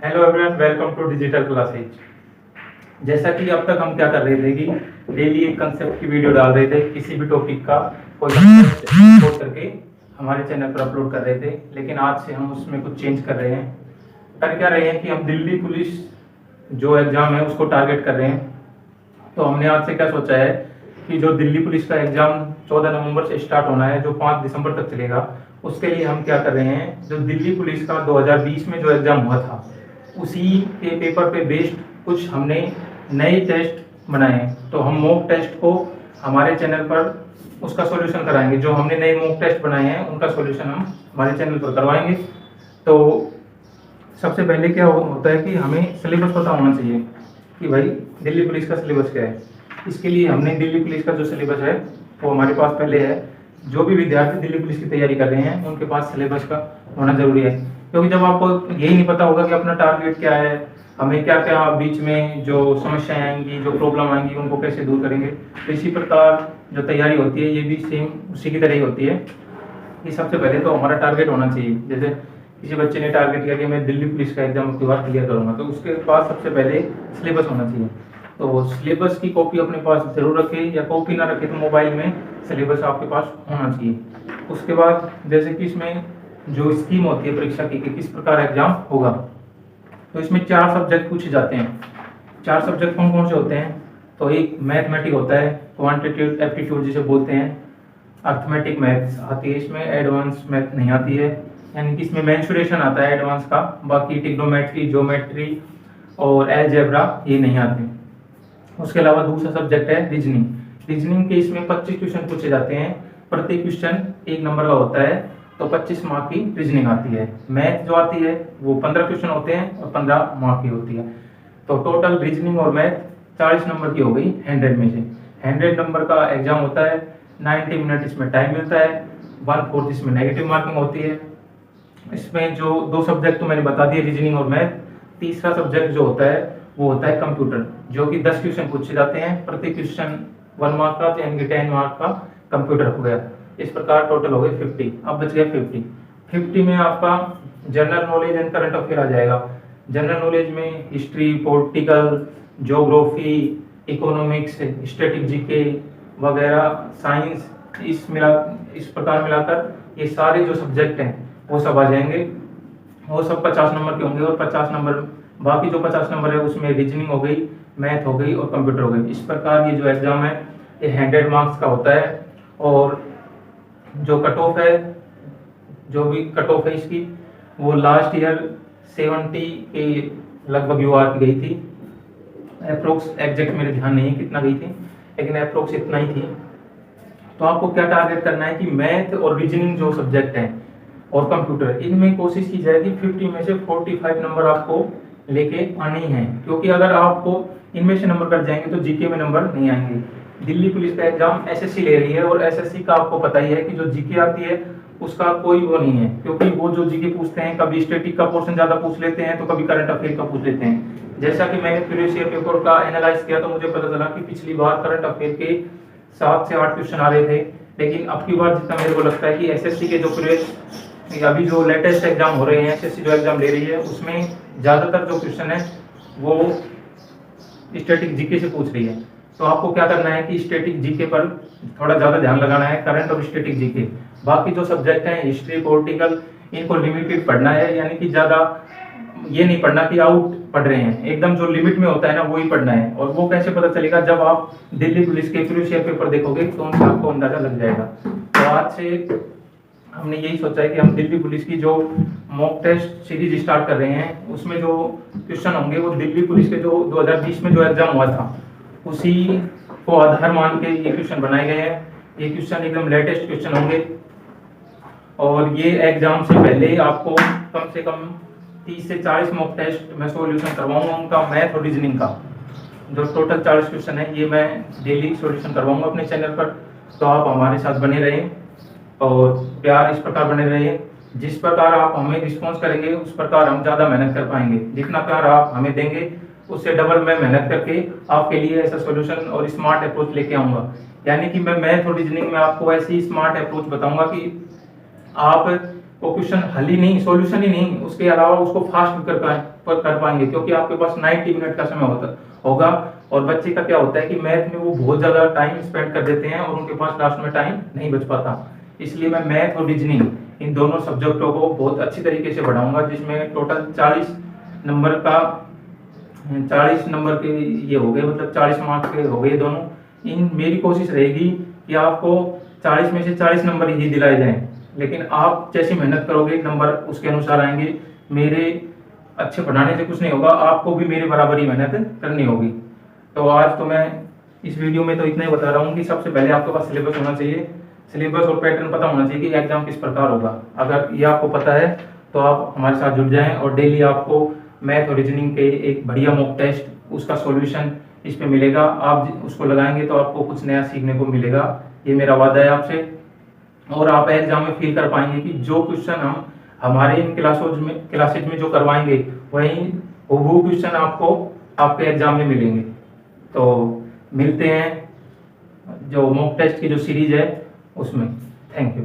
Hello everyone, welcome to digital classes. जैसा कि अब तक हम क्या कर रहे थे कि डेली एक कंसेप्ट की वीडियो डाल रहे थे, किसी भी टॉपिक का कोई कंसेप्ट रिकॉर्ड करके हमारे चैनल पर अपलोड कर रहे थे। लेकिन आज से हम उसमें कुछ चेंज कर रहे हैं। कर क्या रहे हैं कि हम दिल्ली पुलिस जो एग्ज़ाम है उसको टारगेट कर रहे हैं। तो हमने आज से क्या सोचा है कि जो दिल्ली पुलिस का एग्ज़ाम 14 नवंबर से स्टार्ट होना है, जो 5 दिसंबर तक चलेगा, उसके लिए हम क्या कर रहे हैं, जो दिल्ली पुलिस का 2020 में जो एग्ज़ाम हुआ था उसी के पेपर पे बेस्ड कुछ हमने नए टेस्ट बनाए हैं। तो हम मॉक टेस्ट को हमारे चैनल पर उसका सॉल्यूशन कराएंगे। जो हमने नए मॉक टेस्ट बनाए हैं उनका सॉल्यूशन हम हमारे चैनल पर करवाएंगे। तो सबसे पहले क्या होता है कि हमें सिलेबस पता होना चाहिए कि भाई दिल्ली पुलिस का सिलेबस क्या है। इसके लिए हमने दिल्ली पुलिस का जो सिलेबस है वो हमारे पास पहले है। जो भी विद्यार्थी दिल्ली पुलिस की तैयारी कर रहे हैं उनके पास सिलेबस का होना जरूरी है, क्योंकि जब आपको यही नहीं पता होगा कि अपना टारगेट क्या है, हमें क्या क्या बीच में जो समस्याएं आएंगी, जो प्रॉब्लम आएंगी, उनको कैसे दूर करेंगे। तो इसी प्रकार जो तैयारी होती है ये भी सेम उसी की तरह ही होती है कि सबसे पहले तो हमारा टारगेट होना चाहिए। जैसे किसी बच्चे ने टारगेट किया कि मैं दिल्ली पुलिस का एग्जाम की बार क्लियर करूंगा, तो उसके पास सबसे पहले सिलेबस होना चाहिए। तो सिलेबस की कॉपी अपने पास जरूर रखें, या कॉपी ना रखें तो मोबाइल में सिलेबस आपके पास होना चाहिए। उसके बाद जैसे कि इसमें जो स्कीम होती है परीक्षा की कि किस प्रकार एग्जाम होगा, तो इसमें 4 सब्जेक्ट पूछे जाते हैं। 4 सब्जेक्ट कौन कौन से होते हैं? तो एक मैथमेटिक होता है, क्वांटिटेटिव एप्टीट्यूड जिसे बोलते हैं, अर्थमेटिक मैथ्स आती है, इसमें एडवांस मैथ नहीं आती है, यानी कि इसमें मेंसुरेशन आता है एडवांस का। बाकी ट्रिग्नोमेट्री, ज्योमेट्री और अलजेब्रा ये नहीं आते। उसके अलावा दूसरा सब्जेक्ट है रीजनिंग। रीजनिंग के इसमें 25 क्वेश्चन पूछे जाते हैं। प्रति क्वेश्चन 1 नंबर का होता है, तो 25 मार्क की रीजनिंग आती है। मैथ जो आती है वो 15 क्वेश्चन होते हैं और 15 मार्क की होती है। तो टोटल रीजनिंग और मैथ 40 नंबर की हो गई 100 में से। 100 नंबर का एग्जाम होता है, 90 मिनट इसमें टाइम मिलता है, 1/4 इसमें नेगेटिव मार्किंग होती है। इसमें जो 2 सब्जेक्ट तो मैंने बता दिए, रीजनिंग और मैथ। तीसरा सब्जेक्ट जो होता है वो होता है कंप्यूटर, जो कि 10 क्वेश्चन पूछे जाते हैं। प्रति क्वेश्चन 1 मार्क का, यानी कि 10 मार्क का कंप्यूटर हो गया। इस प्रकार टोटल हो गए 50। अब बच गया 50 में आपका general knowledge and current affair आ जाएगा। जनरल नॉलेज में history, political, geography, economics, static GK वगैरह, साइंस, इस प्रकार मिलाकर ये सारे जो सब्जेक्ट हैं वो सब आ जाएंगे। वो सब 50 नंबर के होंगे, और 50 नंबर बाकी जो 50 नंबर है उसमें रीजनिंग हो गई, मैथ हो गई और कंप्यूटर हो गई। इस प्रकार ये जो एग्जाम है ये 100 मार्क्स का होता है। और जो कट ऑफ है, जो भी कट ऑफ है इसकी, वो लास्ट ईयर 70 के लगभग यूआर की गई थी। अप्रोक्स एग्जैक्ट मेरे ध्यान नहीं है कितना गई थी, लेकिन अप्रोक्स इतना ही थी। तो आपको क्या टारगेट करना है कि मैथ और रीजनिंग जो सब्जेक्ट हैं और कंप्यूटर, इनमें कोशिश की जाएगी 50 में से 45 नंबर आपको लेके आने ही हैं। क्योंकि अगर आपको इनमें से नंबर कट जाएंगे तो जीके में नंबर नहीं आएंगे। दिल्ली पुलिस का एग्जाम एसएससी ले रही है, और एसएससी का आपको पता ही है कि जो जीके आती है उसका कोई वो नहीं है, क्योंकि वो जो जीके पूछते हैं कभी स्टैटिक का पोर्शन ज्यादा पूछ लेते हैं तो कभी करंट अफेयर का पूछ लेते हैं। जैसा कि मैंने प्रीवियस ईयर पेपर का एनालाइज किया तो मुझे पता चला कि पिछली बार करंट अफेयर के 7 से 8 क्वेश्चन आ रहे थे। लेकिन अब की बार जितना मेरे को लगता है कि एसएससी के जो प्रीवियस अभी जो लेटेस्ट एग्जाम हो रहे हैं, एसएससी जो एग्जाम ले रही है, उसमें ज्यादातर जो क्वेश्चन है वो स्टैटिक जीके से पूछ रही है। तो आपको क्या करना है कि स्टैटिक जीके पर थोड़ा ज्यादा ध्यान लगाना है, करंट और स्टैटिक जीके। बाकी जो सब्जेक्ट हैं हिस्ट्री, पॉलिटिकल, इनको लिमिटेड पढ़ना है, यानी कि ज्यादा ये नहीं पढ़ना कि आउट पढ़ रहे हैं, एकदम जो लिमिट में होता है ना वही पढ़ना है। और वो कैसे पता चलेगा? जब आप दिल्ली पुलिस के प्रीवियस ईयर पेपर देखोगे तो उनसे आपको अंदाजा लग जाएगा। तो आज से हमने यही सोचा है कि हम दिल्ली पुलिस की जो मॉक टेस्ट सीरीज स्टार्ट कर रहे हैं, उसमें जो क्वेश्चन होंगे वो दिल्ली पुलिस के जो 2020 में जो एग्जाम हुआ था उसी को आधार मान के ये क्वेश्चन बनाए गए हैं। ये क्वेश्चन एकदम लेटेस्ट क्वेश्चन होंगे, और ये एग्जाम से पहले आपको कम से कम 30 से 40 मॉक टेस्ट मैं सॉल्यूशन करवाऊंगा उनका, मैथ और रीजनिंग का। जो टोटल 40 क्वेश्चन है ये मैं डेली सॉल्यूशन करवाऊंगा अपने चैनल पर। तो आप हमारे साथ बने रहें और प्यार इस प्रकार बने रहिए। जिस प्रकार आप हमें रिस्पॉन्स करेंगे उस प्रकार हम ज़्यादा मेहनत कर पाएंगे। जितना प्यार आप हमें देंगे उससे डबल मैं मेहनत करके आपके लिए ऐसा सॉल्यूशन और स्मार्ट अप्रोच लेके आऊँगा। यानी कि मैं मैथ और रीजनिंग में आपको ऐसी स्मार्ट अप्रोच बताऊंगा कि आप वो क्वेश्चन हल ही नहीं, सॉल्यूशन ही नहीं, उसके अलावा उसको फास्ट भी कर पाएंगे, क्योंकि आपके पास 90 मिनट का समय होगा। और बच्चे का क्या होता है कि मैथ में वो बहुत ज़्यादा टाइम स्पेंड कर देते हैं और उनके पास लास्ट में टाइम नहीं बच पाता। इसलिए मैं मैथ और रीजनिंग इन दोनों सब्जेक्टों को बहुत अच्छी तरीके से पढ़ाऊंगा, जिसमें टोटल 40 नंबर का 40 नंबर के ये हो गए, मतलब 40 मार्क्स के हो गए दोनों। इन मेरी कोशिश रहेगी कि आपको 40 में से 40 नंबर ही दिलाए जाएं, लेकिन आप जैसी मेहनत करोगे नंबर उसके अनुसार आएंगे। मेरे अच्छे पढ़ाने से कुछ नहीं होगा, आपको भी मेरे बराबर ही मेहनत करनी होगी। तो आज तो मैं इस वीडियो में तो इतना ही बता रहा हूँ कि सबसे पहले आपके पास सिलेबस होना चाहिए, सिलेबस और पैटर्न पता होना चाहिए कि एग्जाम किस प्रकार होगा। अगर ये आपको पता है तो आप हमारे साथ जुड़ जाएं, और डेली आपको मैथ और रीजनिंग के एक बढ़िया मॉक टेस्ट, उसका सॉल्यूशन इस पे मिलेगा। आप उसको लगाएंगे तो आपको कुछ नया सीखने को मिलेगा, ये मेरा वादा है आपसे। और आप एग्जाम में फील कर पाएंगे कि जो क्वेश्चन हम हमारे इन क्लासेज में जो करवाएंगे वही हूबहू क्वेश्चन आपको आपके एग्जाम में मिलेंगे। तो मिलते हैं जो मॉक टेस्ट की जो सीरीज है उसमें। Thank you.